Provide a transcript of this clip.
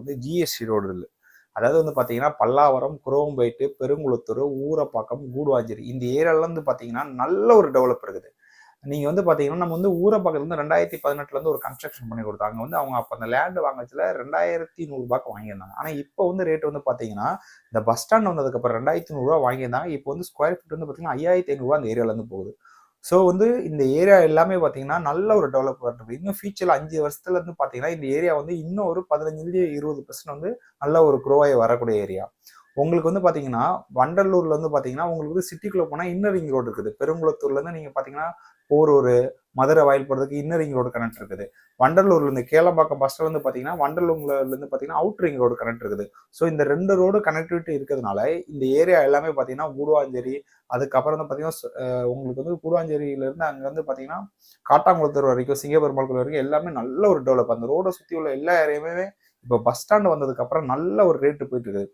வந்து GST road இல்லை. அதாவது வந்து பார்த்தீங்கன்னா பல்லாவரம், குரோம்பேட்டு, பெருங்குளத்தூர், ஊரப்பாக்கம், கூடுவாஞ்சேரி இந்த ஏரியால இருந்து பார்த்தீங்கன்னா நல்ல ஒரு டெவலப் இருக்குது. நீங்க வந்து பாத்தீங்கன்னா நம்ம வந்து ஊரப்பாக்கத்துல இருந்து 2018ல இருந்து ஒரு கன்ஸ்ட்ரக்ஷன் பண்ணி கொடுத்தாங்க. வந்து அவங்க அப்ப அந்த லேண்ட் வாங்கச்சுல 2100 வாங்கியிருந்தாங்க. ஆனா இப்போ வந்து ரேட் வந்து பாத்தீங்கன்னா இந்த பஸ் ஸ்டாண்ட் வந்ததுக்கு அப்புறம் 2100 வாங்கியிருந்தாங்க. இப்போ வந்து ஸ்கொயர் ஃபீட் வந்து பாத்தீங்கன்னா 5500 அந்த ஏரியால இருந்து போகுது. ஸோ வந்து இந்த ஏரியா எல்லாமே பார்த்தீங்கன்னா நல்ல ஒரு டெவலப்மெண்ட் இருக்கு. இன்னும் ஃபியூச்சர்ல 5 வருஷத்துல இருந்து பார்த்தீங்கன்னா இந்த ஏரியா வந்து இன்னும் ஒரு 15-20% வந்து நல்ல ஒரு க்ரோ ஆகி வரக்கூடிய ஏரியா. உங்களுக்கு வந்து பார்த்தீங்கன்னா வண்டலூர்ல வந்து பார்த்தீங்கன்னா உங்களுக்கு வந்து சிட்டிக்குள்ள போனால் இன்னர் ரிங் ரோடு இருக்குது. பெருங்குளத்தூர்ல இருந்து நீங்க பார்த்தீங்கன்னா போரூர், மதுரை வாயில் போகிறதுக்கு இன்னர் ரிங் ரோடு கனெக்ட் இருக்குது. வண்டலூர்ல இருந்து கேளம்பாக்கம் பஸ் ஸ்டாண்ட் வந்து பார்த்தீங்கன்னா வண்டலூர்ல இருந்து பார்த்தீங்கன்னா அவுட் ரிங் ரோடு கனெக்ட் இருக்குது. ஸோ இந்த 2 ரோடு கனெக்டிவிட்டி இருக்கிறதுனால இந்த ஏரியா எல்லாமே பார்த்தீங்கன்னா கூடுவாஞ்சேரி, அதுக்கப்புறம் வந்து பார்த்தீங்கன்னா உங்களுக்கு வந்து கூடுவாஞ்சேரியிலேருந்து அங்கே வந்து பார்த்தீங்கன்னா காட்டாங்குளத்தூர் வரைக்கும், சிங்கப்பெருமாள் கோயில் வரைக்கும் எல்லாமே நல்ல ஒரு டெவலப். அந்த ரோடை சுற்றி உள்ள எல்லா ஏரியாவுமே இப்போ பஸ் ஸ்டாண்ட் வந்ததுக்கு அப்புறம் நல்ல ஒரு ரேட்டு போயிட்டு இருக்குது.